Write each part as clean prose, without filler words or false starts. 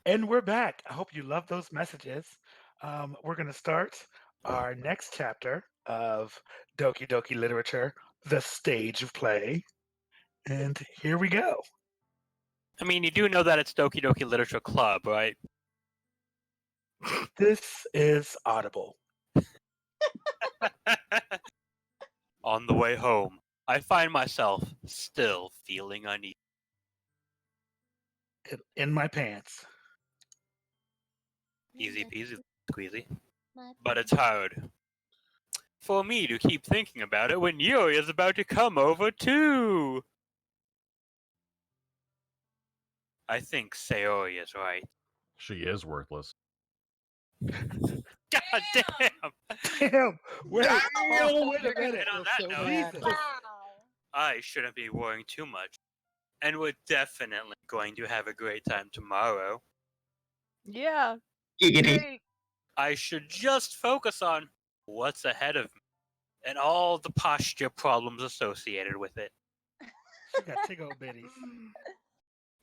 And we're back. I hope you love those messages. We're going to start our next chapter of Doki Doki Literature, The Stage of Play. And here we go. I mean, you do know that it's Doki Doki Literature Club, right? This is Audible. On the way home, I find myself still feeling uneasy. In my pants. Easy peasy, squeezy. But it's hard for me to keep thinking about it when Yuri is about to come over too. I think Sayori is right. She is worthless. God damn! Damn! Wait, Damn! oh, wait a You're gonna minute. And on feel that so note, bad. Jesus. Wow. I shouldn't be worrying too much. And we're definitely going to have a great time tomorrow. Yeah. Giggity. Great. I should just focus on what's ahead of me and all the posture problems associated with it. She got tig old bitties.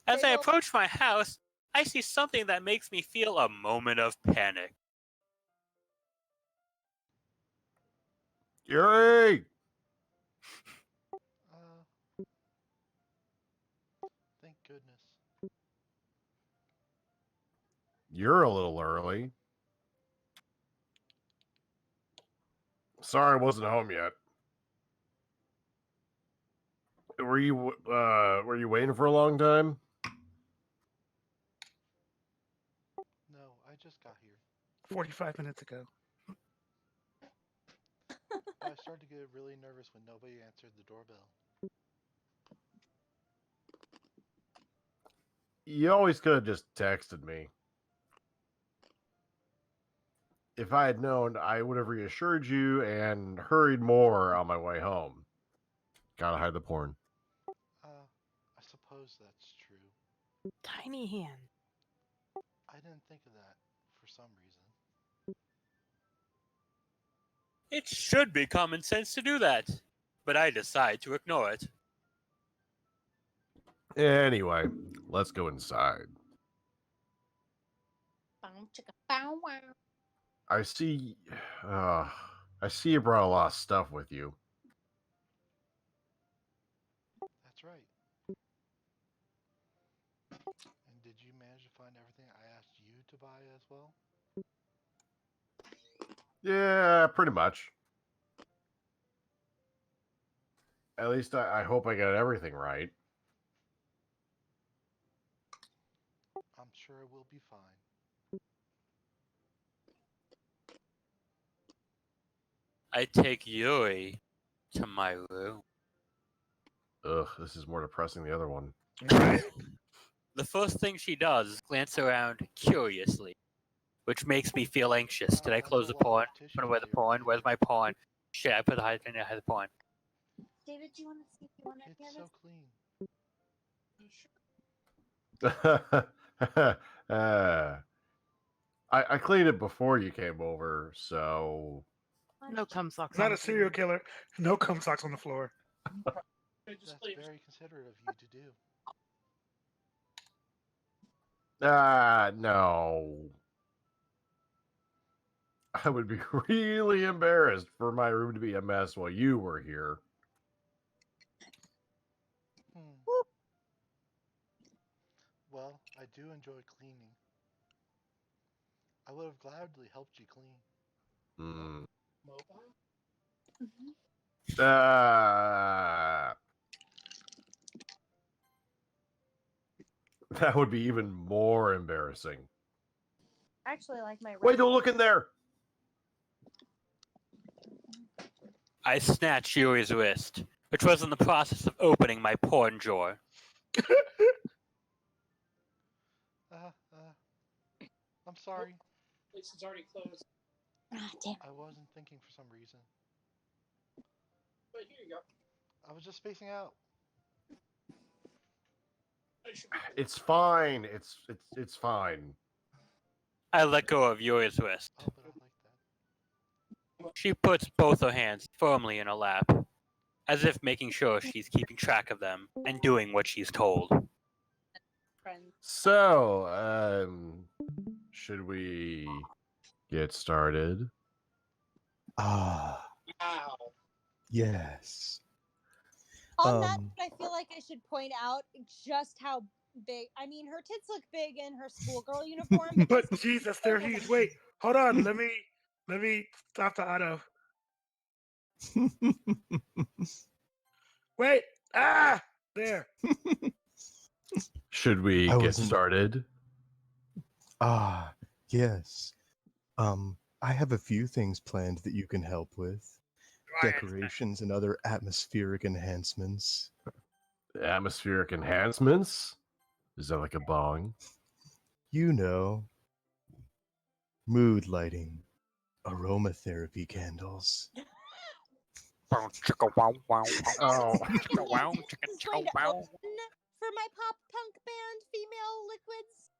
As I Big ol- approach my house, I see something that makes me feel a moment of panic. Yuri! Thank goodness. You're a little early. Sorry I wasn't home yet. Were you waiting for a long time? No, I just got here. 45 minutes ago. I started to get really nervous when nobody answered the doorbell. You always could have just texted me. If I had known, I would have reassured you and hurried more on my way home. Gotta hide the porn. I suppose that's true. Tiny hand. I didn't think of that for some reason. It should be common sense to do that, but I decide to ignore it. Anyway, let's go inside. Bow, chicka, bow, wow. I see you brought a lot of stuff with you. That's right. And did you manage to find everything I asked you to buy as well? Yeah, pretty much. At least I hope I got everything right. I'm sure it will be fine. I take Yuri to my room. Ugh, this is more depressing than the other one. Right? The first thing she does is glance around curiously, which makes me feel anxious. Did I close the porn? Put away the porn? Where's my porn? Shit, I put the hide the porn. David, do you want to see if you want to hear It's this? so clean. I cleaned it before you came over, so No cum socks. Not on a the serial table. killer. No cum socks on the floor. That's very considerate of you to do. no. I would be really embarrassed for my room to be a mess while you were here. Well, I do enjoy cleaning. I would have gladly helped you clean. Hmm. Mhm. That would be even more embarrassing. I actually like my Wait, don't look in there! I snatch Yuri's wrist, which was in the process of opening my porn drawer. I'm sorry. Place is already closed. Ah, damn. I wasn't thinking for some reason. But here you go. I was just spacing out. I should be It's fine. It's fine. I let go of Yuri's wrist. Oh, but I like that. She puts both her hands firmly in her lap, as if making sure she's keeping track of them and doing what she's told. friends. So, should we get started? Ah, Wow. yes. On that, Um, I feel like I should point out just how big. I mean, her tits look big in her schoolgirl uniform, but But this Jesus, they're huge. Wait, hold on. Let me stop the auto. Wait. Ah, there. Should we I get wasn't- started? ah, yes. I have a few things planned that you can help with. Decorations and other atmospheric enhancements. Atmospheric enhancements? Is that like a bong? You know, mood lighting, aromatherapy candles. Oh, This is going to open for my pop punk band, Female Liquids.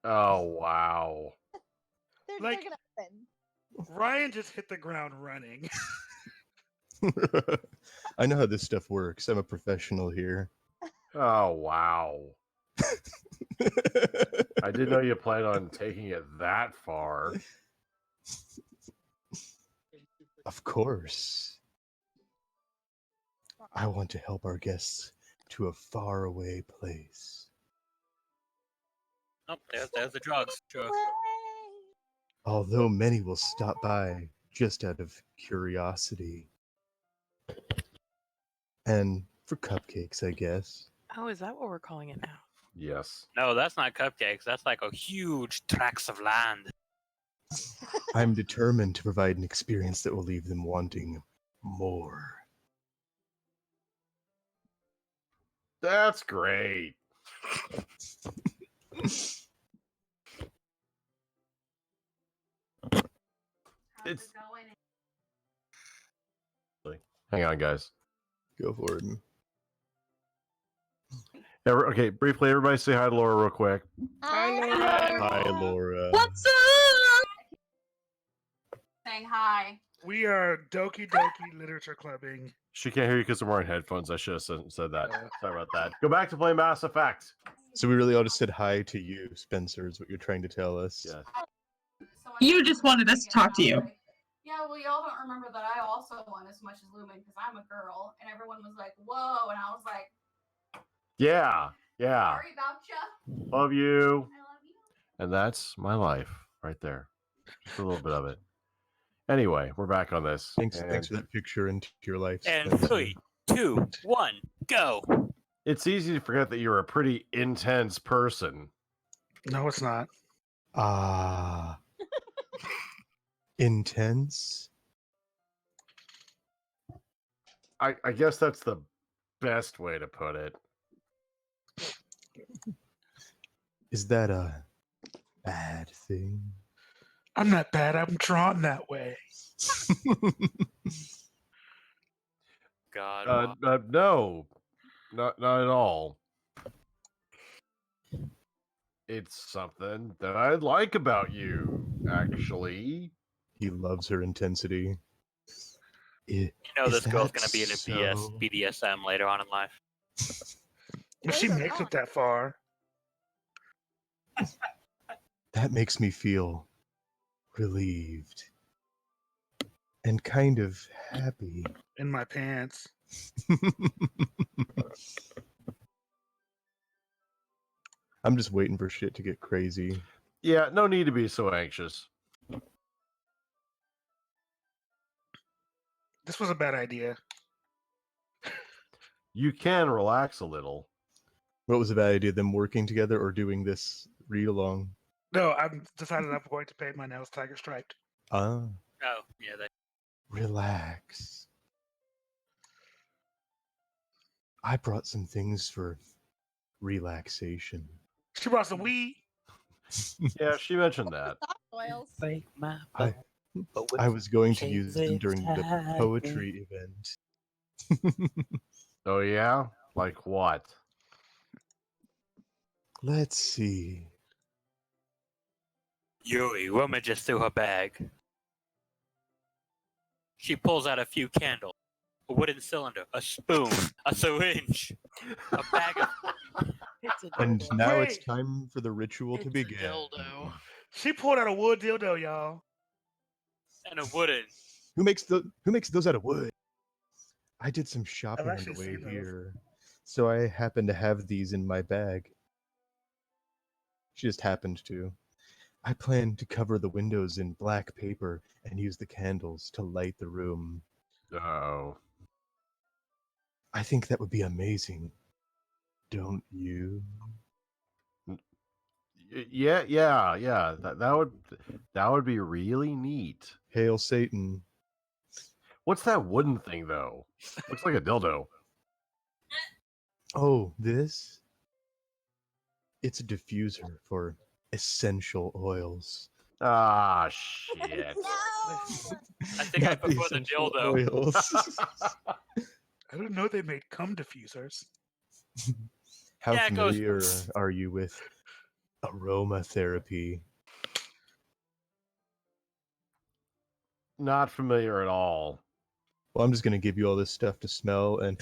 oh wow. They're Like- gonna open. Ryan just hit the ground running. I know how this stuff works. I'm a professional here. Oh wow. I didn't know you planned on taking it that far. Of course. I want to help our guests to a faraway place. Oh, there's the drugs. Sure. Way. Although many will stop by just out of curiosity. And for cupcakes, I guess. Oh, is that what we're calling it now? Yes. No, that's not cupcakes. That's like a huge tracts of land. I'm determined to provide an experience that will leave them wanting more. That's great. It's hang on, guys. Go for it. Okay, briefly, everybody say hi to Laura real quick. Hi, Laura. What's up? Saying hi. We are Doki Doki Literature Clubbing. She can't hear you because I'm wearing headphones. I should have said that. Sorry about that. Go back to play Mass Effect. So we really ought to said hi to you, Spencer, is what you're trying to tell us. Yes. You just wanted us to talk to you. Yeah, well, y'all don't remember that I also won as much as Lumen because I'm a girl, and everyone was like, "Whoa," and I was like, Yeah. Yeah. "Sorry about ya." Love you. I love you. And that's my life right there. Just a little bit of it. Anyway, we're back on this. Thanks and for that picture into your life, And Spencer. 3, 2, 1, go. It's easy to forget that you're a pretty intense person. No, it's not. Ah. Intense? I guess that's the best way to put it. Is that a bad thing? I'm not bad. I'm drawn that way. God. No, not at all. It's something that I like about you, actually. He loves her intensity. You know Is this girl's that gonna be in a so? BDSM later on in life. If she Those are makes not. it that far. That makes me feel relieved and kind of happy. In my pants. I'm just waiting for shit to get crazy. Yeah, no need to be so anxious. This was a bad idea. You can relax a little. What was a bad idea? Them working together or doing this read along? No, I've decided I'm going to paint my nails tiger striped. Ah, Oh, yeah, that relax. I brought some things for relaxation. She brought some weed. Yeah, she mentioned that. Soft oils. fake my I was going to use them during the poetry event. Oh yeah? Like what? Let's see. Yuri rummages through her bag. She pulls out a few candles, a wooden cylinder, a spoon, a syringe, a bag of It's a And dildo. now it's Wait. time for the ritual to It's a begin. dildo. She pulled out a wood dildo, y'all. And a wooden. Who makes those out of wood? I did some shopping on the actually way seen those. here, so I happen to have these in my bag. She just happened to. I plan to cover the windows in black paper and use the candles to light the room. Oh. I think that would be amazing. Don't you? Yeah. That would be really neat. Hail Satan. What's that wooden thing though? Looks like a dildo. Oh, this? It's a diffuser for essential oils. Ah, shit. No. I think I Not prefer the essential dildo. oils. I didn't know they made cum diffusers. How Yeah, it goes- familiar are you with aromatherapy? Not familiar at all. Well, I'm just going to give you all this stuff to smell and...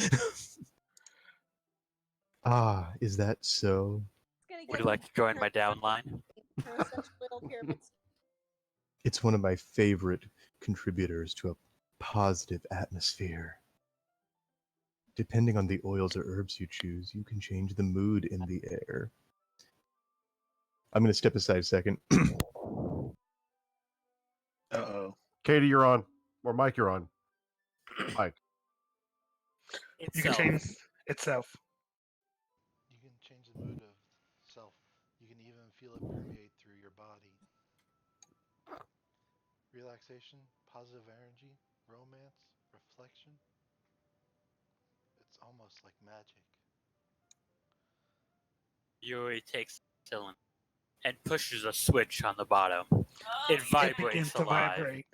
Ah, is that so? It's gonna Would get you like to join my downline? her essential oil pyramids. It's one of my favorite contributors to a positive atmosphere. Depending on the oils or herbs you choose, you can change the mood in the air. I'm going to step aside a second. Uh-oh. Katie, you're on. Or Mike, you're on. Mike. You can change itself. You can change the mood of self. You can even feel it permeate through your body. Relaxation, positive energy, romance, reflection. It's almost like magic. Yuri takes the cylinder and pushes a switch on the bottom. It It vibrates begins to alive. vibrate.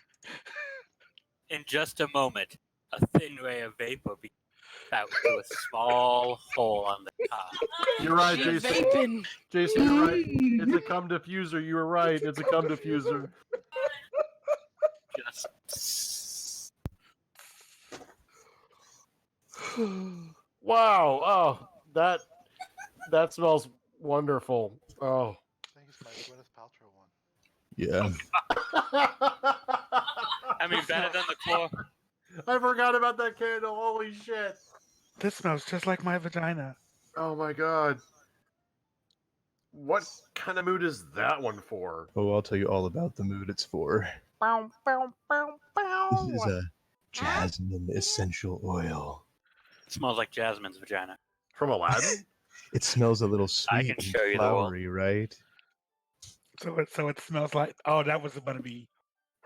In just a moment, a thin ray of vapor beams out through a small hole on the top. You're right, She's Jason. vaping. Jason, you're right. It's a cum diffuser. You were right. It's a cum diffuser. Just Wow. Oh, that smells wonderful. Oh. I think it's my Gwyneth Paltrow one. Yeah. I mean, better than the claw. I forgot about that candle. Holy shit. This smells just like my vagina. Oh my god. What kind of mood is that one for? Oh, I'll tell you all about the mood it's for. Bow, bow, bow, bow. This is a jasmine essential oil. It smells like Jasmine's vagina. From Aladdin? It smells a little I sweet can show you and the world. flowery, right? So it smells like, oh, that was going to be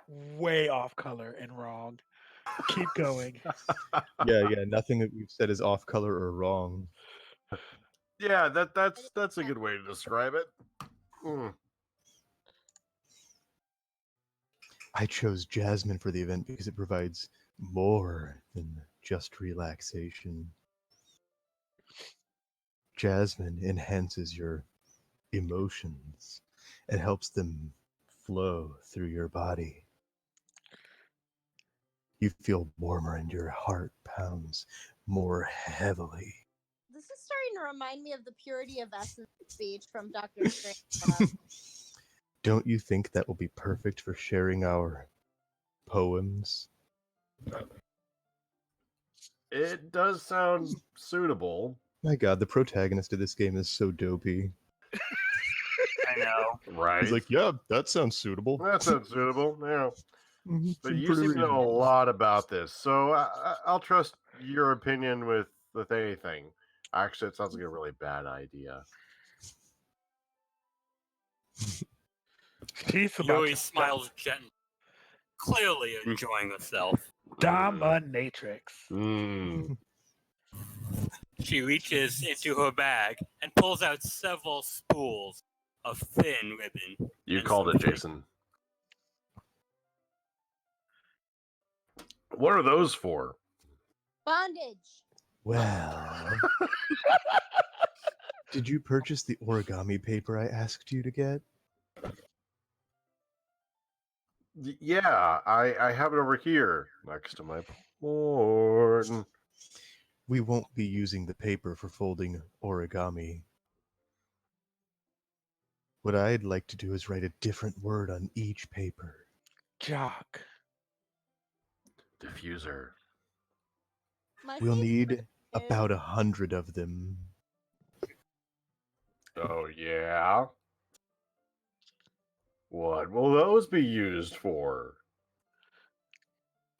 way off color and wrong. Keep going. Yeah, nothing that we've said is off color or wrong. Yeah, that's a good way to describe it. Mm. I chose jasmine for the event because it provides more than just relaxation. Jasmine enhances your emotions and helps them flow through your body. You feel warmer and your heart pounds more heavily. This is starting to remind me of the purity of essence speech from Dr. Strange. Don't you think that will be perfect for sharing our poems? It does sound suitable. My god, the protagonist of this game is so dopey. I know. Right. He's like, yeah, that sounds suitable. That sounds suitable. Yeah. Mhm, But seems you pretty seem to know a reasonable. lot about this, so I'll trust your opinion with anything. Actually, it sounds like a really bad idea. She's about Yuri to smiles gently, clearly enjoying herself. dominatrix. Mm. She reaches into her bag and pulls out several spools of thin ribbon. You and called some it, Jason. What are those for? Bondage. Well, did you purchase the origami paper I asked you to get? Yeah, I have it over here next to my board. We won't be using the paper for folding origami. What I'd like to do is write a different word on each paper. Jock. Diffuser. My We'll favorite need is- about 100 of them. Oh, yeah? What will those be used for?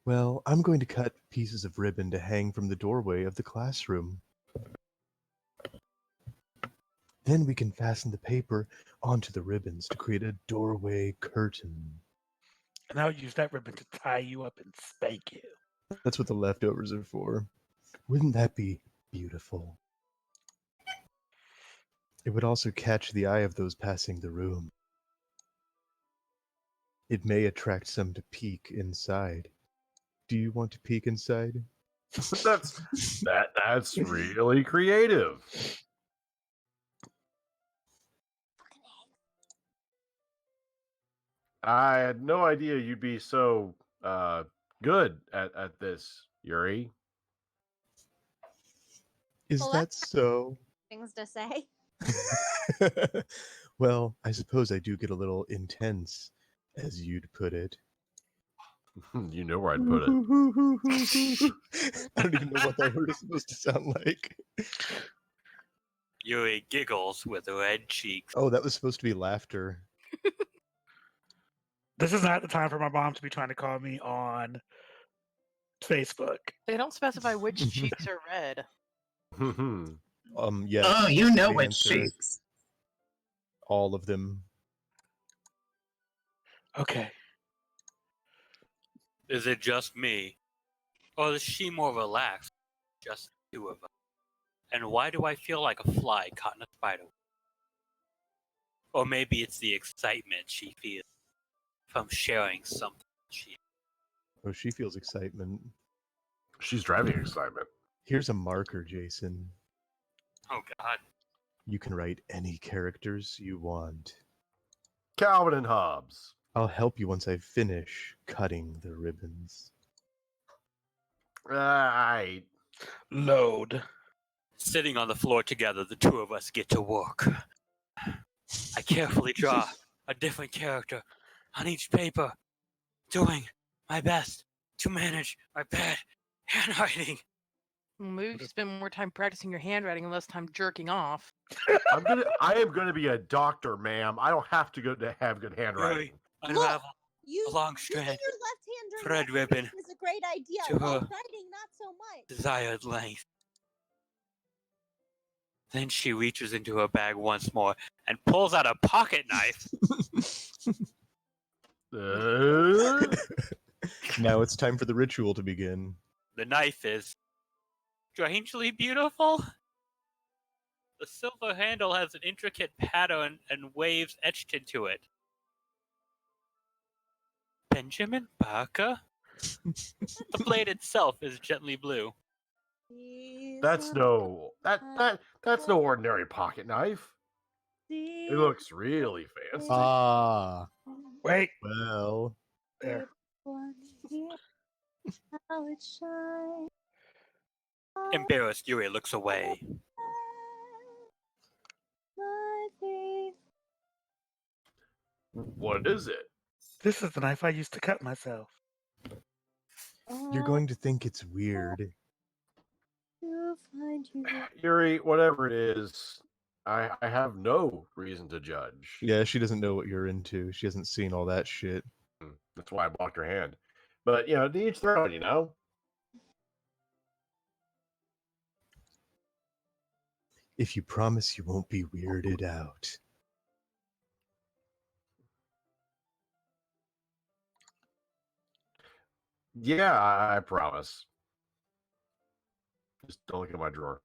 Well, I'm going to cut pieces of ribbon to hang from the doorway of the classroom. Then we can fasten the paper onto the ribbons to create a doorway curtain. And I'll use that ribbon to tie you up and spank you. That's what the leftovers are for. Wouldn't that be beautiful? It would also catch the eye of those passing the room. It may attract some to peek inside. Do you want to peek inside? That's really creative. I had no idea you'd be so good at this, Yuri. Is Well, that so? things to say. Well, I suppose I do get a little intense, as you'd put it. You know where I'd put it. I don't even know what that word is supposed to sound like. Yuri giggles with red cheeks. Oh, that was supposed to be laughter. This is not the time for my mom to be trying to call me on Facebook. They don't specify which cheeks are red. Yes. Oh, you know the which answer, cheeks. all of them. Okay. Is it just me? Or is she more relaxed? Just the two of us. And why do I feel like a fly caught in a spider web? Or maybe it's the excitement she feels from sharing something she. Oh, she feels excitement. She's driving excitement. Here's a marker, Jayson. Oh God. You can write any characters you want. Calvin and Hobbes. I'll help you once I finish cutting the ribbons. Right. Load. Sitting on the floor together, the two of us get to work. I carefully draw a different character on each paper, doing my best to manage my bad handwriting. Maybe you could spend more time practicing your handwriting and less time jerking off. I am gonna be a doctor, ma'am. I don't have to go to have good handwriting. Unravel You a long using strand, your left hand during thread ribbon exercise is a great idea. to While her writing, not so much. desired length. Then she reaches into her bag once more and pulls out a pocket knife. Now it's time for the ritual to begin. The knife is strangely beautiful. The silver handle has an intricate pattern and waves etched into it. Benjamin Barker? The blade itself is gently blue. That's no ordinary pocket knife. It looks really fancy. Ah. Wait. Well. There. Embarrassed, Yuri looks away. What is it? This is the knife I used to cut myself. You're going to think it's weird. Yuri, whatever it is, I have no reason to judge. Yeah, she doesn't know what you're into. She hasn't seen all that shit. That's why I blocked her hand. But, to each their own, If you promise you won't be weirded out. Yeah, I promise. Just don't look at my drawer.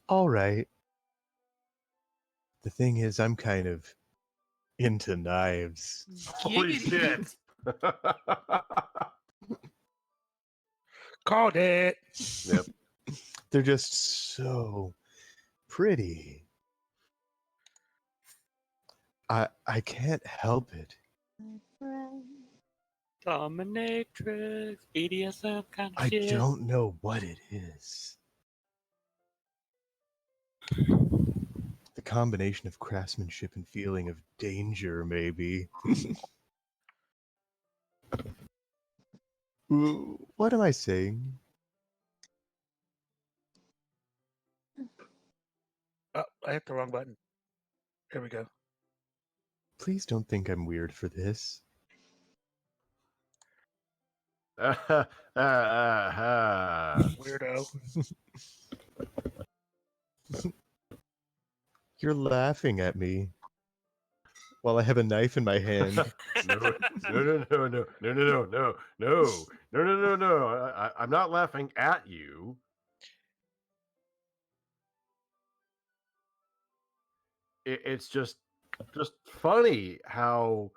All right. The thing is, I'm kind of into knives. Holy shit! Called it. Yep. They're just so pretty. I can't help it. Dominatrix, BDSM kind of I shit. don't know what it is. The combination of craftsmanship and feeling of danger, maybe. Ooh, what am I saying? Oh, I hit the wrong button. Here we go. Please don't think I'm weird for this. Weirdo. You're laughing at me while I have a knife in my hand. No. I'm not laughing at you. It's just funny how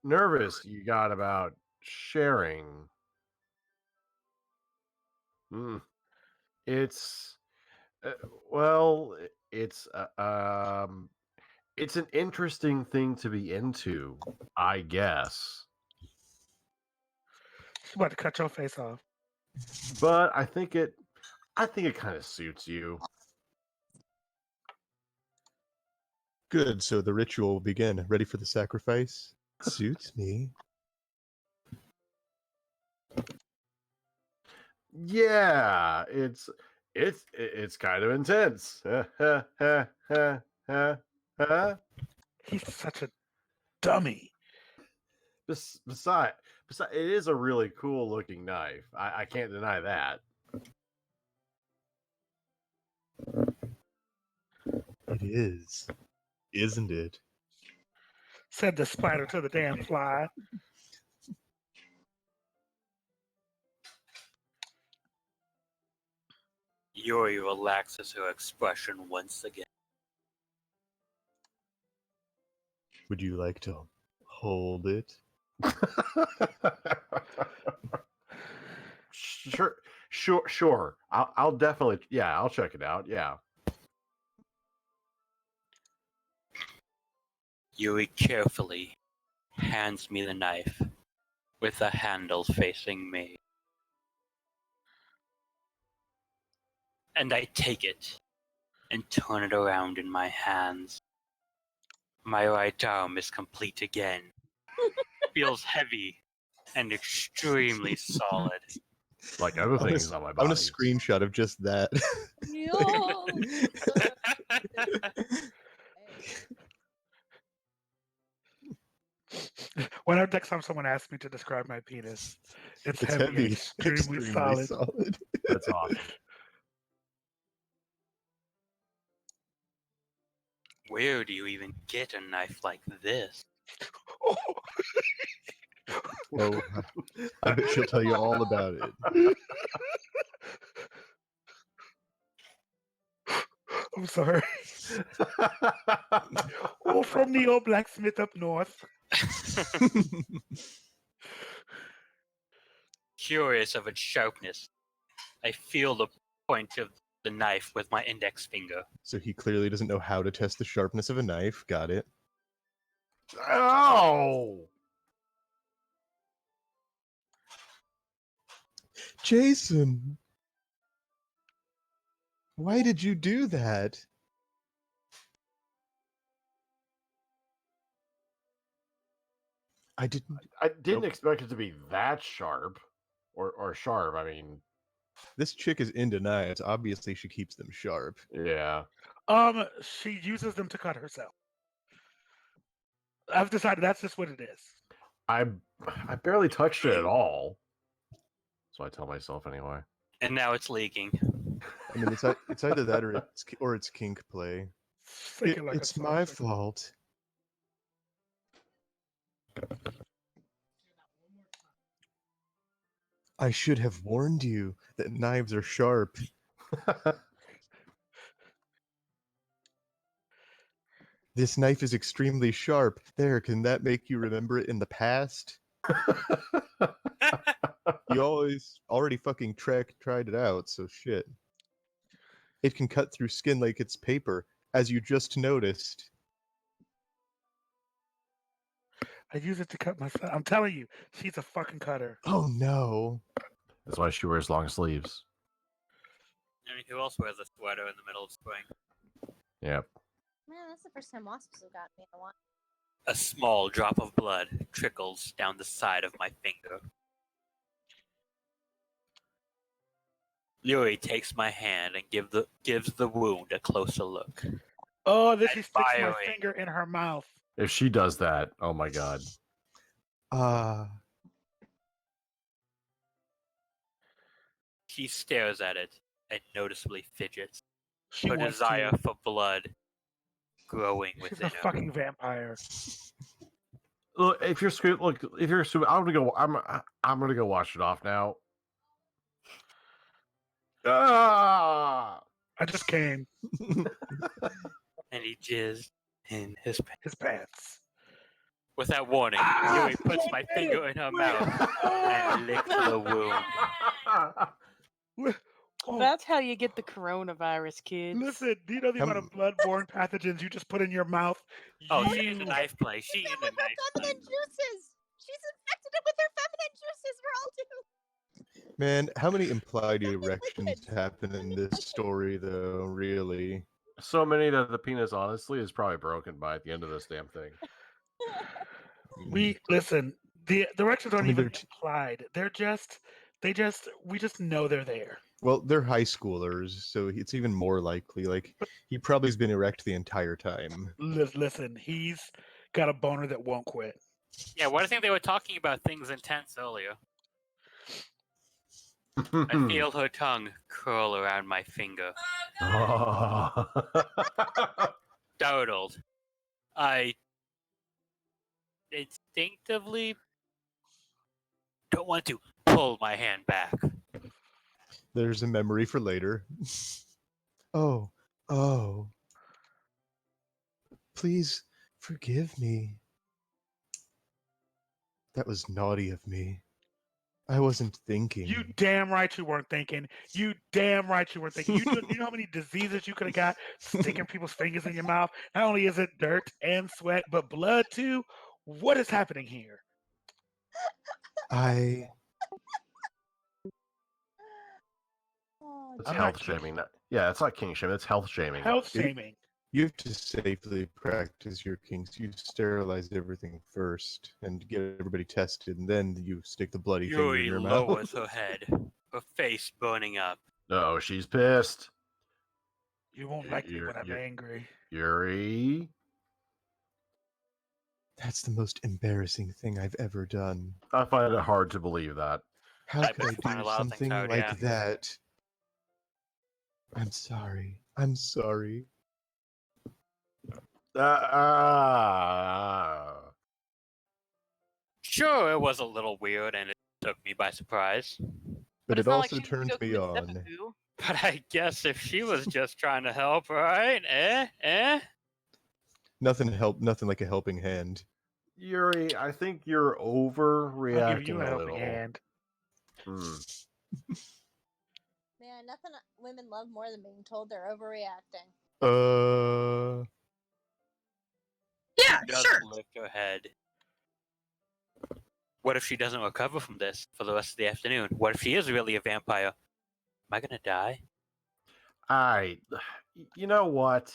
nervous you got about sharing. It's well, it's it's an interesting thing to be into, I guess. She's about to cut your face off. But I think it kind of suits you. Good, so the ritual will begin. Ready for the sacrifice? Suits me. Yeah, it's kind of intense. He's such a dummy. Besides, it is a really cool looking knife. I can't deny that. It is, isn't it? Said the spider to the damn fly. Yuri relaxes her expression once again. Would you like to hold it? Sure. I'll definitely, yeah, I'll check it out. Yeah. Yuri carefully hands me the knife with the handle facing me. And I take it and turn it around in my hands. My right arm is complete again. Feels heavy and extremely solid. Like other things on my I want a body. screenshot of just that. Yo. When next time someone asks me to describe my penis, it's It's heavy, heavy, and extremely solid. That's awesome. Where do you even get a knife like this? Oh, I bet she'll tell you all about it. I'm sorry. Oh, from the old blacksmith up north. Curious of its sharpness, I feel the point of the knife with my index finger. So he clearly doesn't know how to test the sharpness of a knife. Got it. Oh! Jayson! Why did you do that? I didn't expect it to be that sharp. Or sharp, I mean. This chick is into knives. Obviously, she keeps them sharp. Yeah. She uses them to cut herself. I've decided that's just what it is. I barely touched it at all. So I tell myself anyway. And now it's leaking. I mean, it's either that or it's kink play. It's my fault. I should have warned you that knives are sharp. This knife is extremely sharp. There, can that make you remember it in the past? You already fucking tried it out, so shit. It can cut through skin like it's paper, as you just noticed. I use it to cut myself. I'm telling you, she's a fucking cutter. Oh no. That's why she wears long sleeves. I mean, who else wears a sweater in the middle of spring? Yep. Man, that's the first time wasps have gotten me in a while. A small drop of blood trickles down the side of my finger. Yuri takes my hand and gives the wound a closer look. Oh, then she sticks my Admiring. finger in her mouth. If she does that, oh my god. She stares at it and noticeably fidgets. She Her wants desire to. for blood growing She's within a her. fucking vampire. Look, if you're I'm gonna go wash it off now. Ah! I just came. And he jizzed in his pants. His pants. Without warning, Ah! Yuri puts my finger in her mouth and licks the wound. Oh, That's how you get the coronavirus, kids. listen, do you know the amount of blood-borne pathogens you just put in your mouth? Oh, You- she in the knife play. She in the With her knife play. feminine juices! She's infected it with her feminine juices! We're all doomed! Man, how many implied Feminine erections liquids. happen in this story, though? Really? So many that the penis, honestly, is probably broken by at the end of this damn thing. We listen. The directions aren't I mean, even they're implied. We just know they're there. Well, they're high schoolers, so it's even more likely. Like, he probably has been erect the entire time. Listen, he's got a boner that won't quit. Yeah, what I think they were talking about things intense earlier. I feel her tongue curl around my finger. Startled, I instinctively don't want to pull my hand back. There's a memory for later. Oh. Please forgive me. That was naughty of me. I wasn't thinking. You damn right you weren't thinking. You damn right you weren't thinking. You know how many diseases you could have got sticking people's fingers in your mouth? Not only is it dirt and sweat, but blood too. What is happening here? I Oh, It's I'm health not shaming. Yeah, it's not king shaming. It's health shaming. Health shaming. You have to safely practice your kinks. You sterilize everything first and get everybody tested, and then you stick the bloody finger in Yuri your mouth. lowers her head, her face burning up. No, she's pissed. You won't like me when I'm You're- angry. Yuri. That's the most embarrassing thing I've ever done. I find it hard to believe that. How I could I find a do lot of things something hard, like yeah. that? I'm sorry. I'm sorry. Sure, it was a little weird and it took me by surprise. But it's it not like also she turned took me with on. Seppuku. But I guess if she was just trying to help, right? Nothing like a helping hand. Yuri, I think you're I'll overreacting give you a a helping little. hand. man, nothing women love more than being told they're overreacting. Yeah, She does sure. lift her head. What if she doesn't recover from this for the rest of the afternoon? What if she is really a vampire? Am I gonna die? You know what?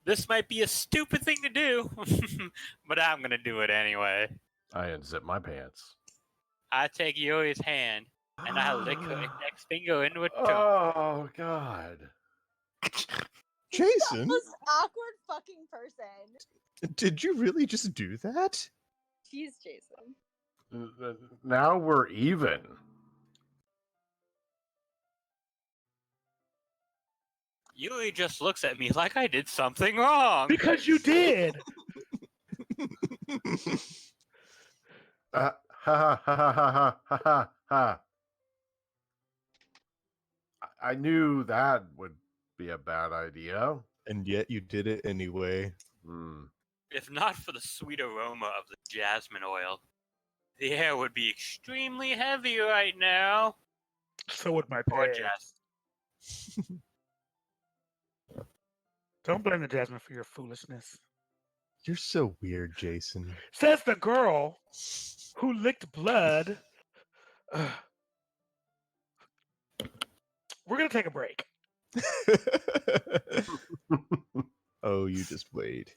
This might be a stupid thing to do, but I'm gonna do it anyway. I unzip my pants. I take Yuri's hand and I lick her index finger into her tongue. Oh God. Jason, Most awkward fucking person. did you really just do that? Jeez, Jason. Now we're even. Yuri just looks at me like I did something wrong. Because you did. Ha ha ha ha ha ha ha ha. I knew that would be a bad idea. And yet you did it anyway. If not for the sweet aroma of the jasmine oil, the air would be extremely heavy right now. So would my Poor pants. Jasmine. Don't blame the Jasmine for your foolishness. You're so weird, Jason. Says the girl who licked blood. We're gonna take a break. Oh, you just wait.